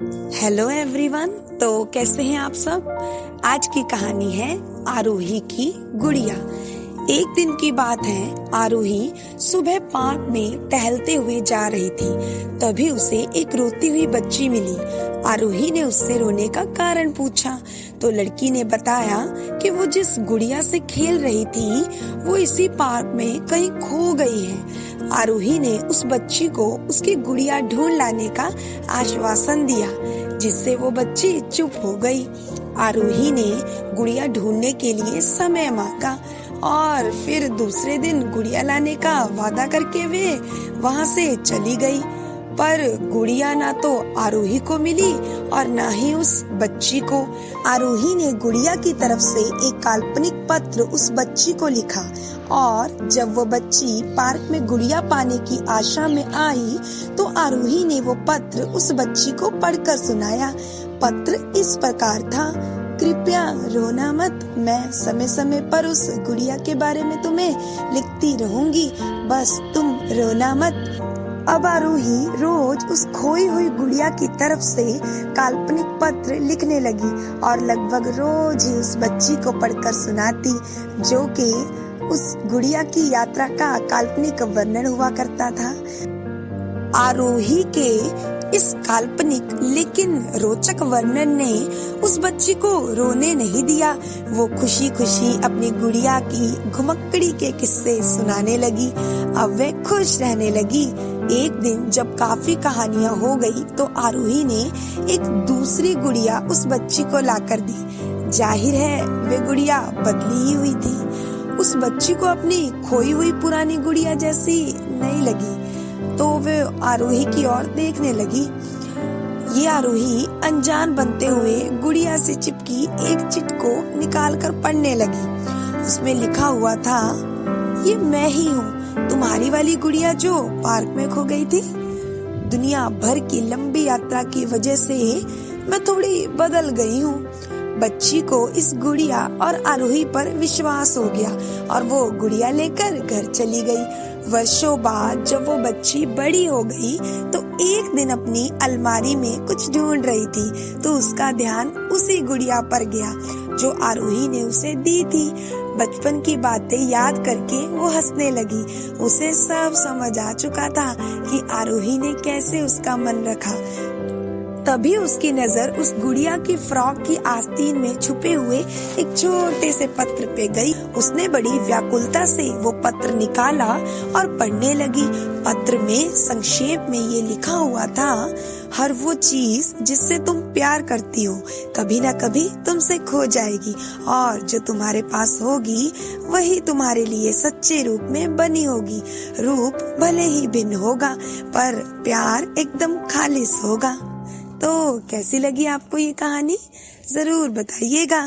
Hello everyone. तो कैसे हैं आप सब। आज की कहानी है आरोही की गुड़िया। एक दिन की बात है, आरोही सुबह पार्क में टहलते हुए जा रही थी। तभी उसे एक रोती हुई बच्ची मिली। आरोही ने उससे रोने का कारण पूछा तो लड़की ने बताया कि वो जिस गुड़िया से खेल रही थी वो इसी पार्क में कहीं खो गई है। आरोही ने उस बच्ची को उसकी गुड़िया ढूंढ लाने का आश्वासन दिया, जिससे वो बच्ची चुप हो गई। आरोही ने गुड़िया ढूंढने के लिए समय मांगा और फिर दूसरे दिन गुड़िया लाने का वादा करके वे वहाँ से चली गई। पर गुड़िया ना तो आरोही को मिली और ना ही उस बच्ची को। आरोही ने गुड़िया की तरफ से एक काल्पनिक पत्र उस बच्ची को लिखा और जब वो बच्ची पार्क में गुड़िया पाने की आशा में आई तो आरोही ने वो पत्र उस बच्ची को पढ़कर सुनाया। पत्र इस प्रकार था: कृपया रोना मत, मैं समय समय पर उस गुड़िया के बारे में तुम्हें लिखती रहूंगी, बस तुम रोना मत। अब आरोही रोज उस खोई हुई गुड़िया की तरफ से काल्पनिक पत्र लिखने लगी और लगभग रोज ही उस बच्ची को पढ़कर सुनाती, जो कि उस गुड़िया की यात्रा का काल्पनिक वर्णन हुआ करता था। आरोही के इस काल्पनिक लेकिन रोचक वर्णन ने उस बच्ची को रोने नहीं दिया। वो खुशी खुशी अपनी गुड़िया की घुमक्कड़ी के किस्से सुनाने लगी। अब वे खुश रहने लगी। एक दिन जब काफी कहानियां हो गई तो आरोही ने एक दूसरी गुड़िया उस बच्ची को लाकर दी। जाहिर है वे गुड़िया बदली ही हुई थी। उस बच्ची को अपनी खोई हुई पुरानी गुड़िया जैसी नहीं लगी तो वे आरोही की ओर देखने लगी। ये आरोही अनजान बनते हुए गुड़िया से चिपकी एक चिट को निकालकर पढ़ने लगी। उसमें लिखा हुआ था: ये मैं ही हूँ, तुम्हारी वाली गुड़िया जो पार्क में खो गई थी। दुनिया भर की लंबी यात्रा की वजह से मैं थोड़ी बदल गई हूँ। बच्ची को इस गुड़िया और आरोही पर विश्वास हो गया और वो गुड़िया लेकर घर चली गई। वर्षों बाद जब वो बच्ची बड़ी हो गई तो एक दिन अपनी अलमारी में कुछ ढूंढ रही थी तो उसका ध्यान उसी गुड़िया पर गया जो आरोही ने उसे दी थी। बचपन की बातें याद करके वो हंसने लगी। उसे सब समझ आ चुका था कि आरोही ने कैसे उसका मन रखा। तभी उसकी नजर उस गुड़िया की फ्रॉक की आस्तीन में छुपे हुए एक छोटे से पत्र पे गई। उसने बड़ी व्याकुलता से वो पत्र निकाला और पढ़ने लगी। पत्र में संक्षेप में ये लिखा हुआ था: हर वो चीज जिससे तुम प्यार करती हो कभी न कभी तुमसे खो जाएगी और जो तुम्हारे पास होगी वही तुम्हारे लिए सच्चे रूप में बनी होगी। रूप भले ही भिन्न होगा पर प्यार एकदम खालिस होगा। तो कैसी लगी आपको ये कहानी, जरूर बताइएगा।